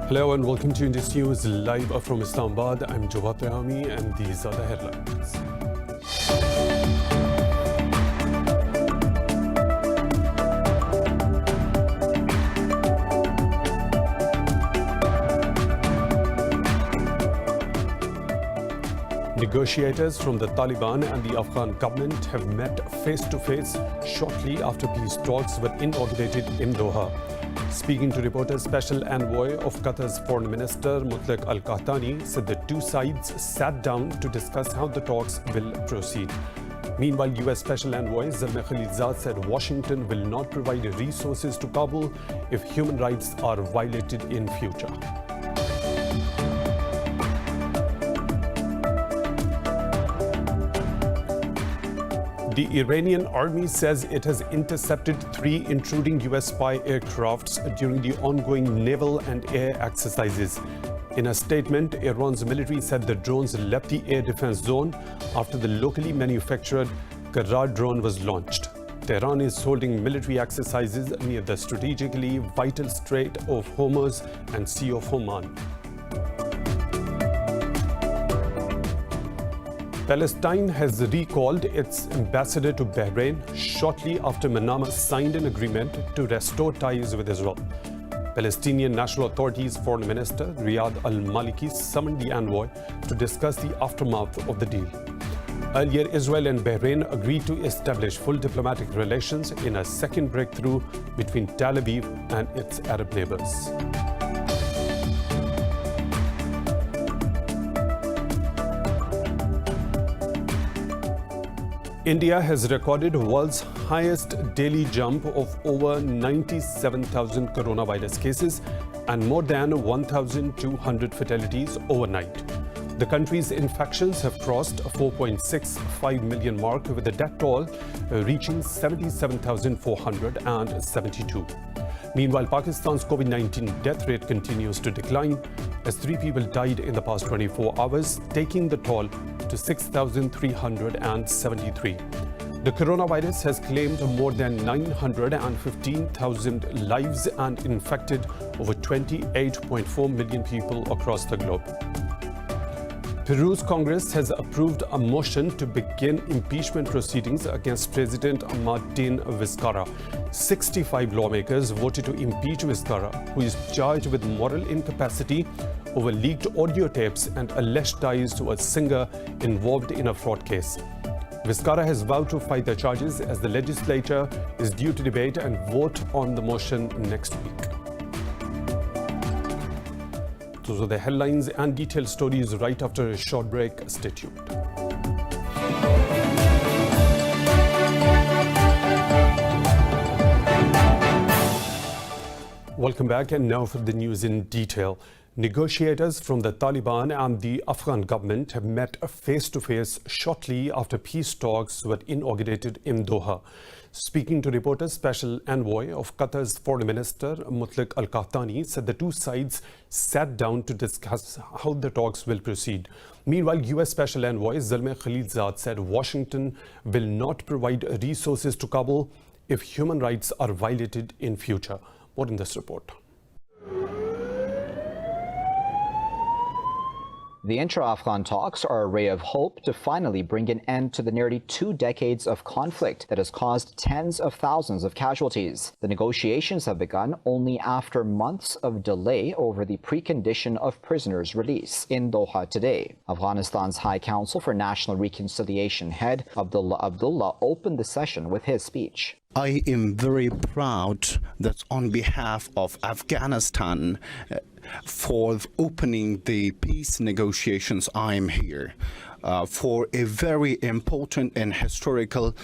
Hello and welcome to Indus News live from Islamabad. I'm Jawad Tehami and these are the headlines. Negotiators from the Taliban and the Afghan government have met face-to-face shortly after peace talks were inaugurated in Doha. Speaking to reporters, Special Envoy of Qatar's Foreign Minister Mutlaq Al-Qahtani said the two sides sat down to discuss how the talks will proceed. Meanwhile, US Special Envoy Zalmay Khalilzad said Washington will not provide resources to Kabul if human rights are violated in future. The Iranian army says it has intercepted 3 intruding US spy aircrafts during the ongoing naval and air exercises. In a statement, Iran's military said the drones left the air defense zone after the locally manufactured Qarrar drone was launched. Tehran is holding military exercises near the strategically vital Strait of Hormuz and Sea of Oman. Palestine has recalled its ambassador to Bahrain shortly after Manama signed an agreement to restore ties with Israel. Palestinian National Authority's Foreign Minister Riyad al-Maliki summoned the envoy to discuss the aftermath of the deal. Earlier, Israel and Bahrain agreed to establish full diplomatic relations in a second breakthrough between Tel Aviv and its Arab neighbors. India has recorded world's highest daily jump of over 97,000 coronavirus cases and more than 1,200 fatalities overnight. The country's infections have crossed a 4.65 million mark, with the death toll reaching 77,472. Meanwhile, Pakistan's COVID-19 death rate continues to decline as 3 people died in the past 24 hours, taking the toll to 6,373. The coronavirus has claimed more than 915,000 lives and infected over 28.4 million people across the globe. Peru's Congress has approved a motion to begin impeachment proceedings against President Martin Vizcarra. 65 lawmakers voted to impeach Vizcarra, who is charged with moral incapacity over leaked audio tapes and alleged ties to a singer involved in a fraud case. Vizcarra has vowed to fight the charges as the legislature is due to debate and vote on the motion next week. Those are the headlines and detailed stories right after a short break. Stay tuned. Welcome back, and now for the news in detail. Negotiators from the Taliban and the Afghan government have met face-to-face shortly after peace talks were inaugurated in Doha. Speaking to reporters, Special Envoy of Qatar's Foreign Minister Mutlaq Al-Qahtani said the two sides sat down to discuss how the talks will proceed. Meanwhile, US Special Envoy Zalmay Khalilzad said Washington will not provide resources to Kabul if human rights are violated in future. More in this report. The intra-Afghan talks are a ray of hope to finally bring an end to the nearly 2 decades of conflict that has caused tens of thousands of casualties. The negotiations have begun only after months of delay over the precondition of prisoners' release. In Doha today, Afghanistan's High Council for National Reconciliation head Abdullah opened the session with his speech. I am very proud that on behalf of Afghanistan, for opening the peace negotiations, I am here for a very important and historical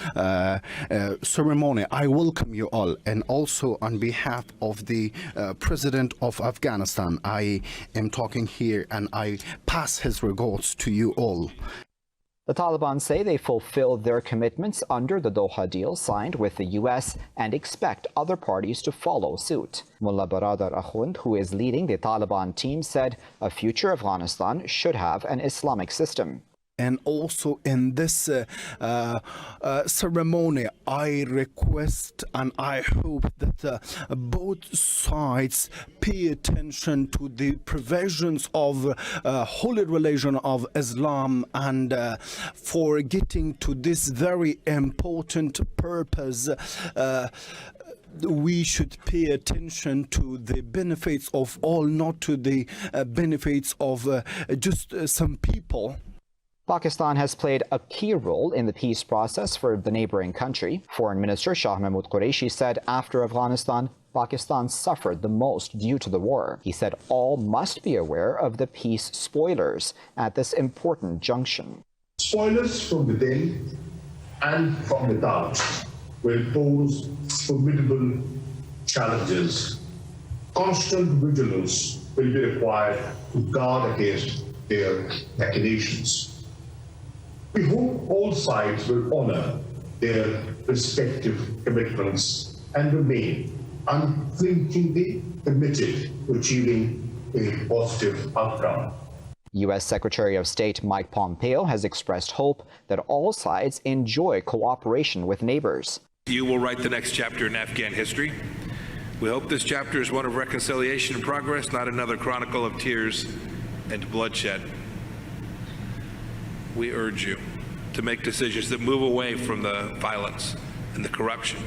ceremony. I welcome you all, and also on behalf of the President of Afghanistan, I am talking here and I pass his regards to you all. The Taliban say they fulfilled their commitments under the Doha deal signed with the U.S. and expect other parties to follow suit. Mullah Baradar Akhund, who is leading the Taliban team, said a future Afghanistan should have an Islamic system. and also in this ceremony, I request and I hope that both sides pay attention to the provisions of holy religion of Islam, and for getting to this very important purpose, we should pay attention to the benefits of all, not to the benefits of just some people. Pakistan has played a key role in the peace process for the neighboring country. Foreign Minister Shah Mahmood Qureshi said after Afghanistan, Pakistan suffered the most due to the war. He said all must be aware of the peace spoilers at this important junction. Spoilers from within and from without will pose formidable challenges. Constant vigilance will be required to guard against their machinations. We hope all sides will honor their respective commitments and remain unflinchingly committed to achieving a positive outcome. U.S. Secretary of State Mike Pompeo has expressed hope that all sides enjoy cooperation with neighbors. You will write the next chapter in Afghan history. We hope this chapter is one of reconciliation and progress, not another chronicle of tears and bloodshed. We urge you to make decisions that move away from the violence and the corruption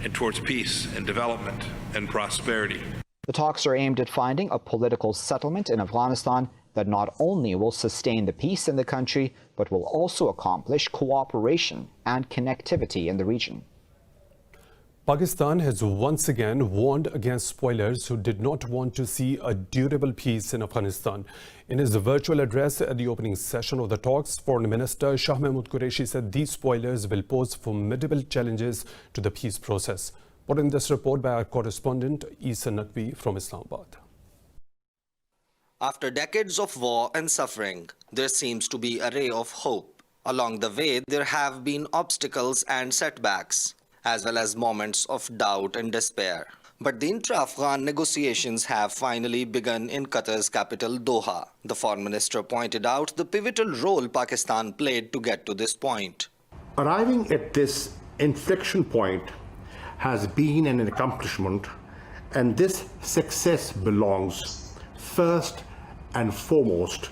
and towards peace and development and prosperity. The talks are aimed at finding a political settlement in Afghanistan that not only will sustain the peace in the country, but will also accomplish cooperation and connectivity in the region. Pakistan has once again warned against spoilers who did not want to see a durable peace in Afghanistan. In his virtual address at the opening session of the talks, Foreign Minister Shah Mahmood Qureshi said these spoilers will pose formidable challenges to the peace process. More in this report by our correspondent Aya Naqvi from Islamabad. After decades of war and suffering, there seems to be a ray of hope. Along the way, there have been obstacles and setbacks, as well as moments of doubt and despair. But the intra-Afghan negotiations have finally begun in Qatar's capital, Doha. The foreign minister pointed out the pivotal role Pakistan played to get to this point. Arriving at this inflection point has been an accomplishment, and this success belongs first and foremost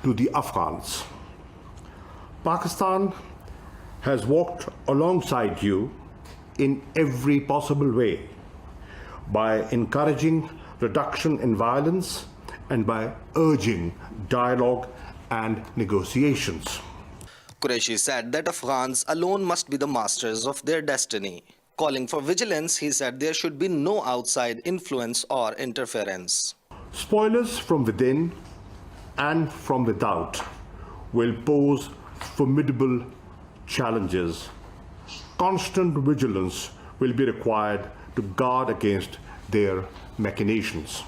to the Afghans. Pakistan has walked alongside you in every possible way, by encouraging reduction in violence and by urging dialogue and negotiations. Qureshi said that Afghans alone must be the masters of their destiny. Calling for vigilance, he said there should be no outside influence or interference. Spoilers from within and from without will pose formidable challenges. Constant vigilance will be required to guard against their machinations.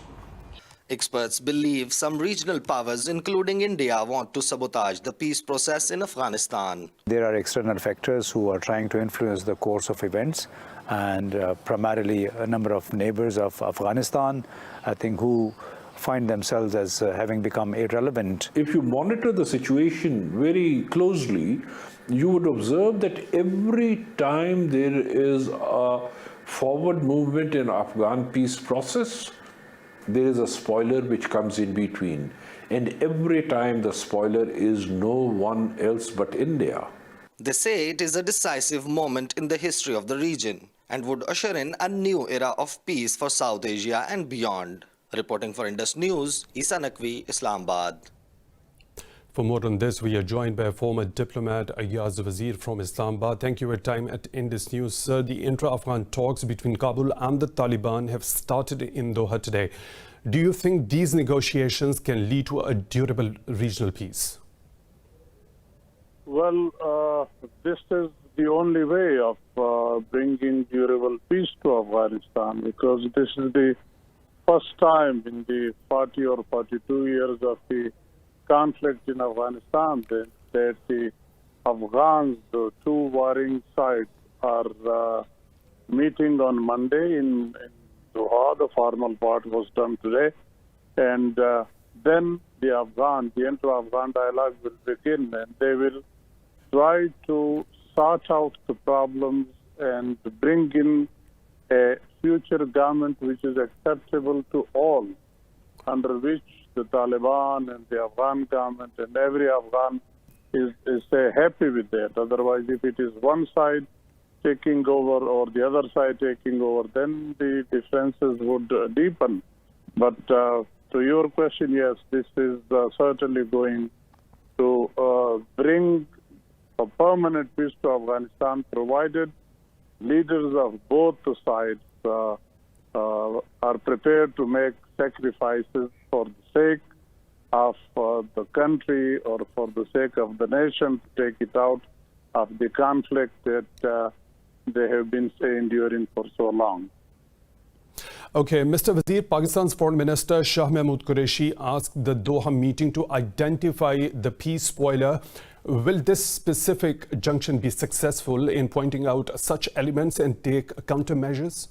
Experts believe some regional powers, including India, want to sabotage the peace process in Afghanistan. There are external factors who are trying to influence the course of events, and primarily a number of neighbors of Afghanistan, I think, who find themselves as having become irrelevant. If you monitor the situation very closely, you would observe that every time there is a forward movement in Afghan peace process, there is a spoiler which comes in between. And every time the spoiler is no one else but India. They say it is a decisive moment in the history of the region and would usher in a new era of peace for South Asia and beyond. Reporting for Indus News, Aya Naqvi, Islamabad. For more on this, we are joined by former diplomat Aya Zavasir from Islamabad. Thank you for your time at Indus News. Sir, the intra-Afghan talks between Kabul and the Taliban have started in Doha today. Do you think these negotiations can lead to a durable regional peace? Well, this is the only way of bringing durable peace to Afghanistan, because this is the first time in the 40 or 42 years of the conflict in Afghanistan that the Afghans, the two warring sides, are meeting on Monday in Doha. The formal part was done today, and then the inter-Afghan dialogue will begin, and they will try to sort out the problems and bring in a future government which is acceptable to all, under which the Taliban and the Afghan government and every Afghan is happy with that. Otherwise, if it is one side taking over or the other side taking over, then the differences would deepen. But to your question, yes, this is certainly going to bring a permanent peace to Afghanistan, provided leaders of both the sides are prepared to make sacrifices for the sake of the country or for the sake of the nation, to take it out of the conflict that they have been enduring for so long. Okay, Mr. Wazir, Pakistan's Foreign Minister Shah Mahmood Qureshi asked the Doha meeting to identify the peace spoiler. Will this specific junction be successful in pointing out such elements and take countermeasures?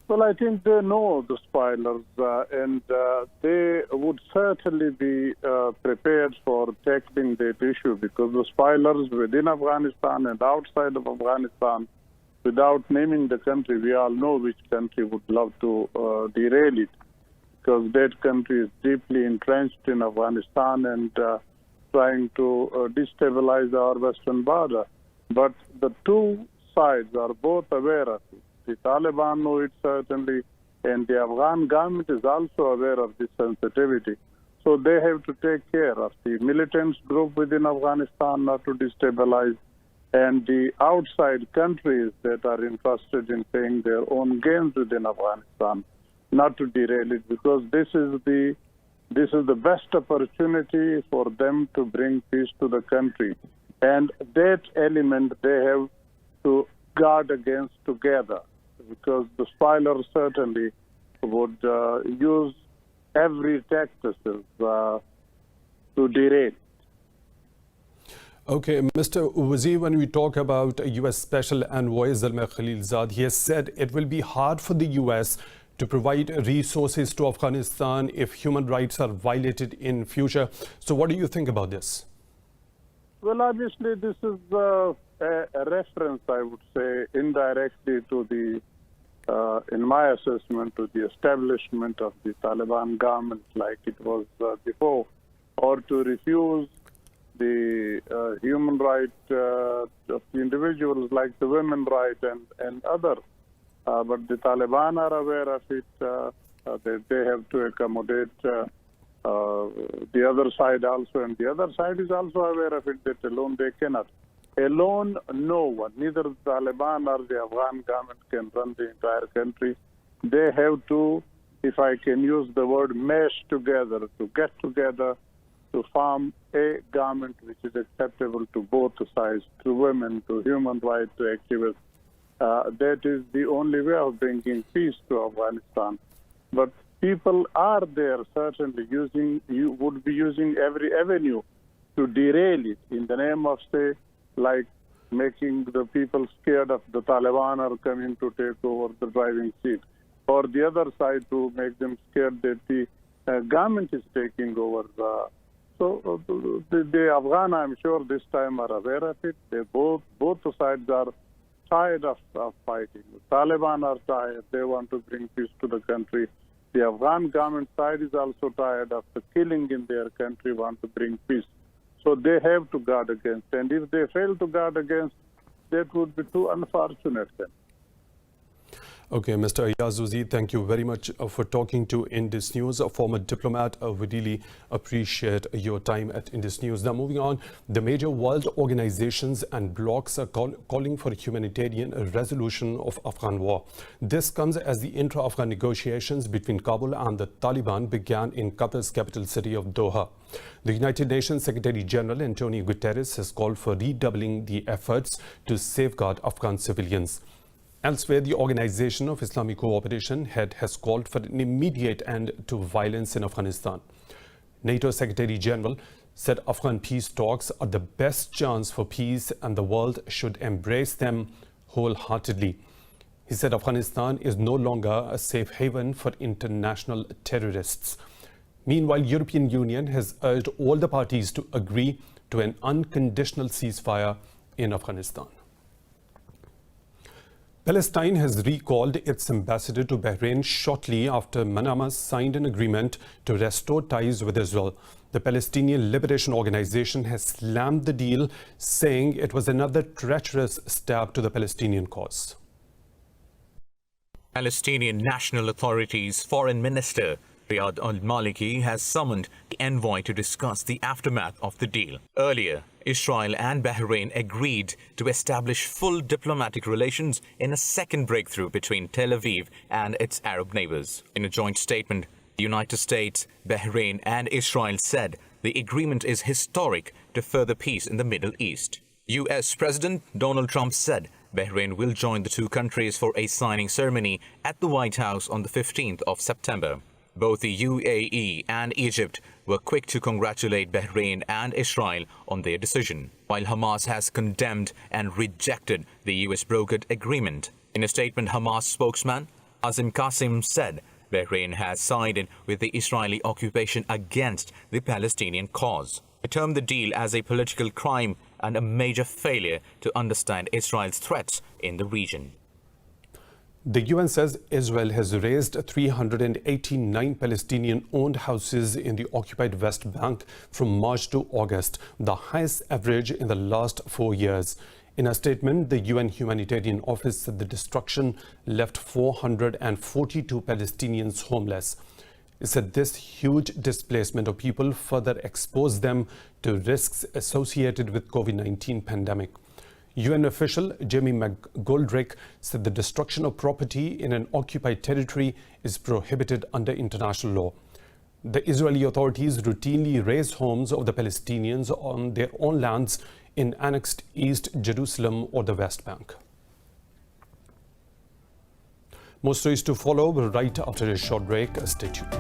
Well, I think they know the spoilers, and they would certainly be prepared for tackling that issue, because the spoilers within Afghanistan and outside of Afghanistan, without naming the country, we all know which country would love to derail it, because that country is deeply entrenched in Afghanistan and trying to destabilize our western border. But the two sides are both aware of it. The Taliban know it certainly, and the Afghan government is also aware of this sensitivity. So they have to take care of the militant group within Afghanistan not to destabilize, and the outside countries that are interested in playing their own games within Afghanistan not to derail it, because this is the best opportunity for them to bring peace to the country. And that element they have to guard against together, because the spoiler certainly would use every tactic to derail. Okay, Mr. Wazir, when we talk about U.S. Special Envoy Zalmay Khalilzad, he has said it will be hard for the U.S. to provide resources to Afghanistan if human rights are violated in future. So what do you think about this? Well, obviously, this is a reference, I would say, indirectly to the, in my assessment, to the establishment of the Taliban government like it was before, or to refuse the human rights of the individuals like the women right and other. But the Taliban are aware of it. They have to accommodate the other side also, and the other side is also aware of it, that alone they cannot. Alone, no one, neither the Taliban or the Afghan government can run the entire country. They have to, if I can use the word, mesh together, to get together, to form a government which is acceptable to both sides, to women, to human rights, to activists. That is the only way of bringing peace to Afghanistan. But people are there certainly would be using every avenue to derail it in the name of, say, like making the people scared of the Taliban are coming to take over the driving seat, or the other side to make them scared that the government is taking over. So the Afghan, I'm sure this time are aware of it. They both sides are tired of fighting. The Taliban are tired. They want to bring peace to the country. The Afghan government side is also tired of the killing in their country, want to bring peace. So they have to guard against. And if they fail to guard against, that would be too unfortunate then. Okay, Mr. Aya Zavasir, thank you very much for talking to Indus News. A former diplomat, we really appreciate your time at Indus News. Now, moving on, the major world organizations and blocs are calling for a humanitarian resolution of Afghan war. This comes as the intra-Afghan negotiations between Kabul and the Taliban began in Qatar's capital city of Doha. The United Nations Secretary General Antonio Guterres has called for redoubling the efforts to safeguard Afghan civilians. Elsewhere, the Organization of Islamic Cooperation has called for an immediate end to violence in Afghanistan. NATO Secretary General said Afghan peace talks are the best chance for peace and the world should embrace them wholeheartedly. He said Afghanistan is no longer a safe haven for international terrorists. Meanwhile, European Union has urged all the parties to agree to an unconditional ceasefire in Afghanistan. Palestine has recalled its ambassador to Bahrain shortly after Manama signed an agreement to restore ties with Israel. The Palestinian Liberation Organization has slammed the deal, saying it was another treacherous stab to the Palestinian cause. Palestinian National Authority's Foreign Minister Riyad al-Maliki has summoned the envoy to discuss the aftermath of the deal. Earlier, Israel and Bahrain agreed to establish full diplomatic relations in a second breakthrough between Tel Aviv and its Arab neighbors. In a joint statement, the United States, Bahrain and Israel said the agreement is historic to further peace in the Middle East. U.S. President Donald Trump said Bahrain will join the two countries for a signing ceremony at the White House on the 15th of September. Both the UAE and Egypt were quick to congratulate Bahrain and Israel on their decision, while Hamas has condemned and rejected the U.S. brokered agreement. In a statement, Hamas spokesman Azim Qasim said Bahrain has sided with the Israeli occupation against the Palestinian cause. He termed the deal as a political crime and a major failure to understand Israel's threats in the region. The UN says Israel has razed 389 Palestinian-owned houses in the occupied West Bank from March to August, the highest average in the last 4 years. In a statement, the UN Humanitarian Office said the destruction left 442 Palestinians homeless. It said this huge displacement of people further exposed them to risks associated with COVID-19 pandemic. UN official Jamie McGoldrick said the destruction of property in an occupied territory is prohibited under international law. The Israeli authorities routinely raze homes of the Palestinians on their own lands in annexed East Jerusalem or the West Bank. More stories to follow right after a short break. Stay tuned.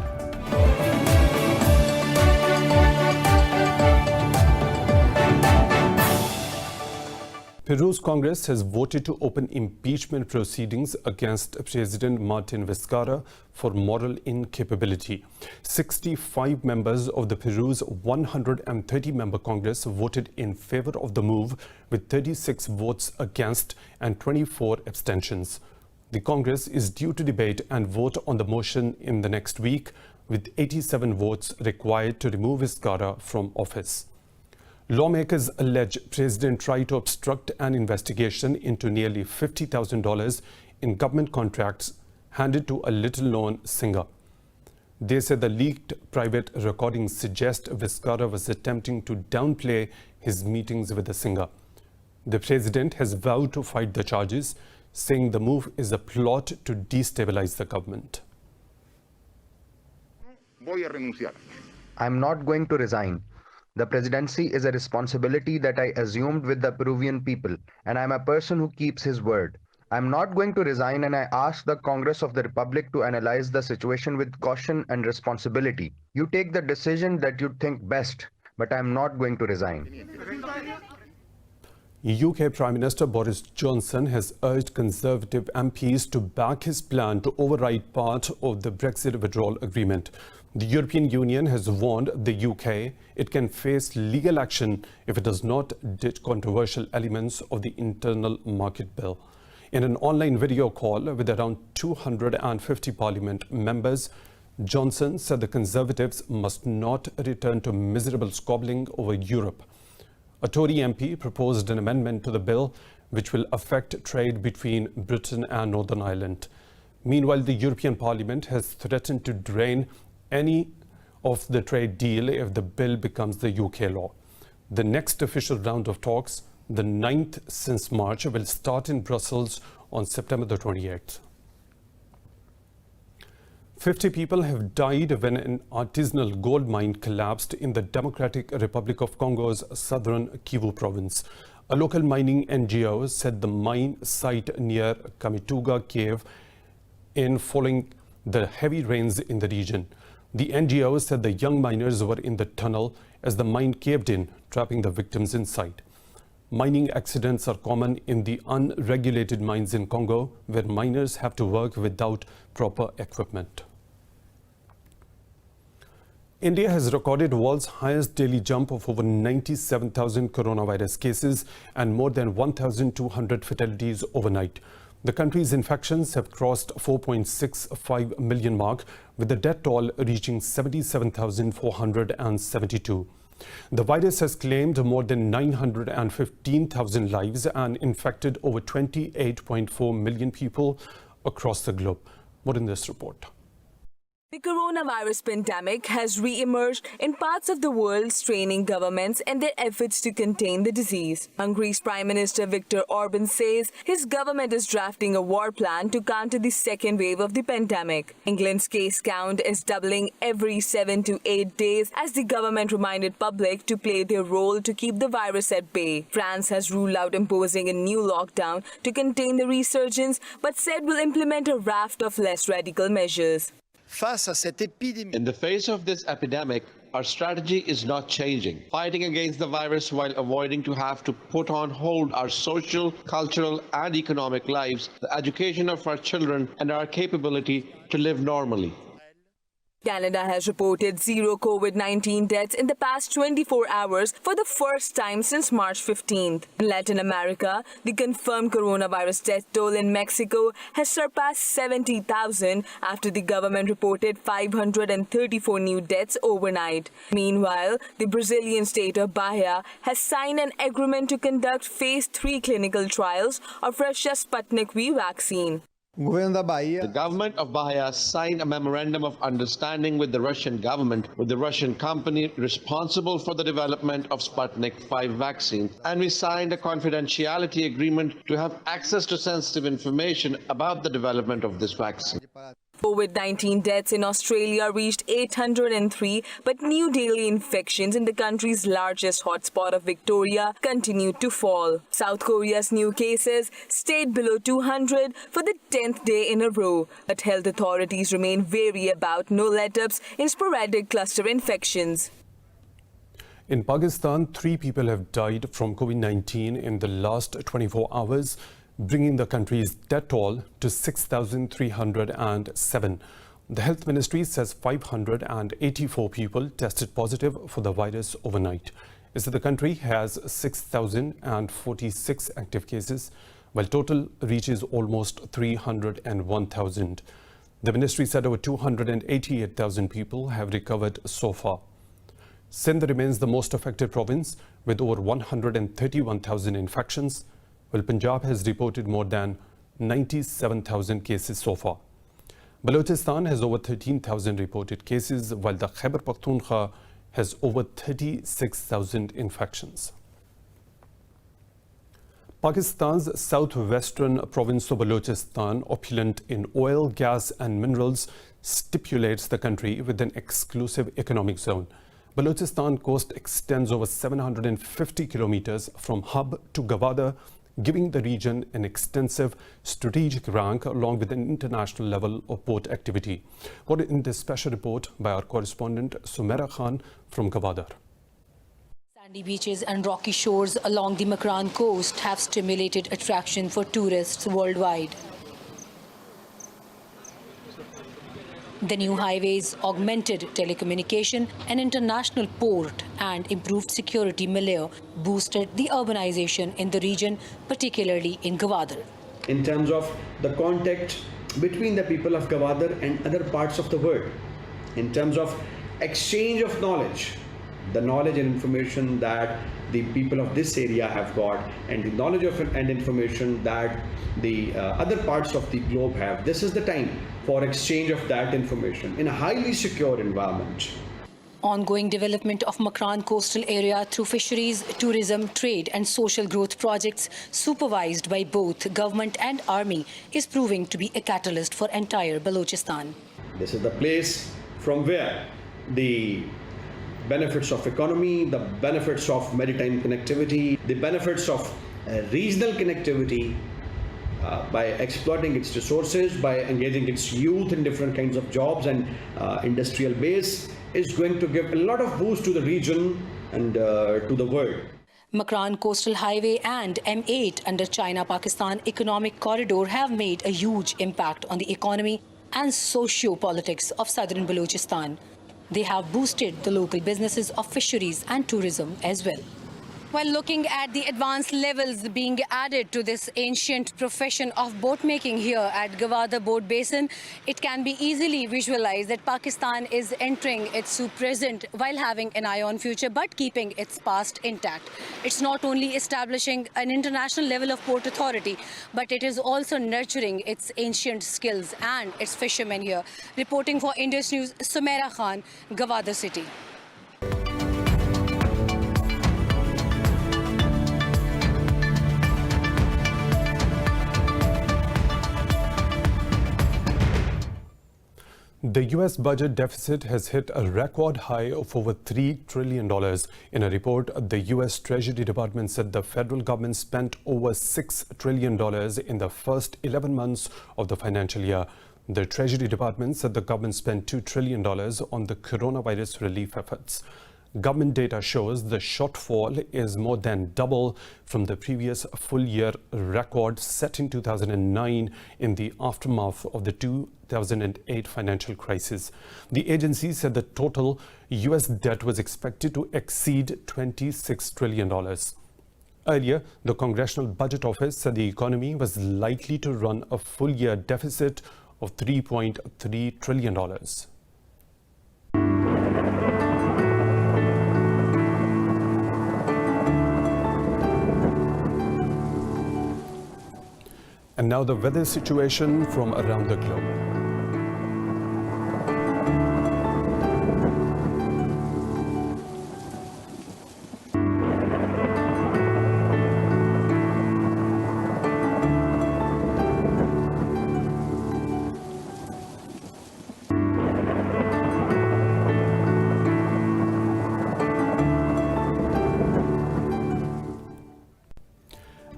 Peru's Congress has voted to open impeachment proceedings against President Martin Vizcarra for moral incapability. 65 members of the Peru's 130-member Congress voted in favor of the move, with 36 votes against and 24 abstentions. The Congress is due to debate and vote on the motion in the next week, with 87 votes required to remove Vizcarra from office. Lawmakers allege President tried to obstruct an investigation into nearly $50,000 in government contracts handed to a little-known singer. They said the leaked private recordings suggest Vizcarra was attempting to downplay his meetings with the singer. The president has vowed to fight the charges, saying the move is a plot to destabilize the government. I'm not going to resign. The presidency is a responsibility that I assumed with the Peruvian people, and I'm a person who keeps his word. I'm not going to resign, and I ask the Congress of the Republic to analyze the situation with caution and responsibility. You take the decision that you think best, but I'm not going to resign. UK Prime Minister Boris Johnson has urged Conservative MPs to back his plan to override part of the Brexit withdrawal agreement. The European Union has warned the UK it can face legal action if it does not ditch controversial elements of the Internal Market Bill. In an online video call with around 250 Parliament members, Johnson said the Conservatives must not return to miserable squabbling over Europe. A Tory MP proposed an amendment to the bill which will affect trade between Britain and Northern Ireland. Meanwhile, the European Parliament has threatened to drain any of the trade deal if the bill becomes the UK law. The next official round of talks, the 9th since March, will start in Brussels on September the 28th. 50 people have died when an artisanal gold mine collapsed in the Democratic Republic of Congo's southern Kivu province. A local mining NGO said the mine site near Kamituga cave in following the heavy rains in the region. The NGO said the young miners were in the tunnel as the mine caved in, trapping the victims inside. Mining accidents are common in the unregulated mines in Congo, where miners have to work without proper equipment. India has recorded world's highest daily jump of over 97,000 coronavirus cases and more than 1,200 fatalities overnight. The country's infections have crossed 4.65 million mark, with the death toll reaching 77,472. The virus has claimed more than 915,000 lives and infected over 28.4 million people across the globe. More in this report. The coronavirus pandemic has re-emerged in parts of the world, straining governments and their efforts to contain the disease. Hungary's Prime Minister Viktor Orban says his government is drafting a war plan to counter the second wave of the pandemic. England's case count is doubling every 7 to 8 days as the government reminded public to play their role to keep the virus at bay. France has ruled out imposing a new lockdown to contain the resurgence, but said will implement a raft of less radical measures. In the face of this epidemic, our strategy is not changing. Fighting against the virus while avoiding to have to put on hold our social, cultural and economic lives, the education of our children and our capability to live normally. Canada has reported 0 COVID-19 deaths in the past 24 hours for the first time since March 15th. In Latin America, the confirmed coronavirus death toll in Mexico has surpassed 70,000 after the government reported 534 new deaths overnight. Meanwhile, the Brazilian state of Bahia has signed an agreement to conduct phase 3 clinical trials of Russia's Sputnik V vaccine. The government of Bahia signed a memorandum of understanding with the Russian government, with the Russian company responsible for the development of Sputnik V vaccine, and we signed a confidentiality agreement to have access to sensitive information about the development of this vaccine. COVID-19 deaths in Australia reached 803, but new daily infections in the country's largest hotspot of Victoria continued to fall. South Korea's new cases stayed below 200 for the 10th day in a row, but health authorities remain wary about no let-ups in sporadic cluster infections. In Pakistan, 3 people have died from COVID-19 in the last 24 hours, bringing the country's death toll to 6,307. The health ministry says 584 people tested positive for the virus overnight. The country has 6,046 active cases, while total reaches almost 301,000. The ministry said over 288,000 people have recovered so far. Sindh remains the most affected province with over 131,000 infections, while Punjab has reported more than 97,000 cases so far. Balochistan has over 13,000 reported cases, while the Khyber Pakhtunkhwa has over 36,000 infections. Pakistan's southwestern province of Balochistan, opulent in oil, gas and minerals, stipulates the country with an exclusive economic zone. Balochistan coast extends over 750 kilometers from Hub to Gwadar, giving the region an extensive strategic rank along with an international level of port activity. What in this special report by our correspondent Sumaira Khan from Gwadar. Sandy beaches and rocky shores along the Makran coast have stimulated attraction for tourists worldwide. The new highways, augmented telecommunication, an international port and improved security milieu boosted the urbanization in the region, particularly in Gwadar. In terms of the contact between the people of Gwadar and other parts of the world, in terms of exchange of knowledge, the knowledge and information that the people of this area have got and the knowledge of and information that the other parts of the globe have. This is the time for exchange of that information in a highly secure environment. Ongoing development of Makran coastal area through fisheries, tourism, trade and social growth projects supervised by both government and army is proving to be a catalyst for entire Balochistan. This is the place from where the benefits of economy, the benefits of maritime connectivity, the benefits of regional connectivity by exploiting its resources, by engaging its youth in different kinds of jobs and industrial base is going to give a lot of boost to the region and to the world. Makran Coastal Highway and M8 under China-Pakistan Economic Corridor have made a huge impact on the economy and socio-politics of southern Balochistan. They have boosted the local businesses of fisheries and tourism as well. While looking at the advanced levels being added to this ancient profession of boat making here at Gwadar Boat Basin, it can be easily visualized that Pakistan is entering its present while having an eye on future but keeping its past intact. It's not only establishing an international level of port authority, but it is also nurturing its ancient skills and its fishermen here. Reporting for Indus News, Sumaira Khan, Gwadar City. The U.S. budget deficit has hit a record high of over $3 trillion. In a report, the U.S. Treasury Department said the federal government spent over $6 trillion in the first 11 months of the financial year. The Treasury Department said the government spent $2 trillion on the coronavirus relief efforts. Government data shows the shortfall is more than double from the previous full-year record set in 2009 in the aftermath of the 2008 financial crisis. The agency said the total U.S. debt was expected to exceed $26 trillion. Earlier, the Congressional Budget Office said the economy was likely to run a full-year deficit of $3.3 trillion. And now the weather situation from around the globe.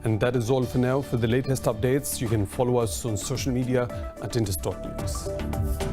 And that is all for now. For the latest updates, you can follow us on social media at Indus.News.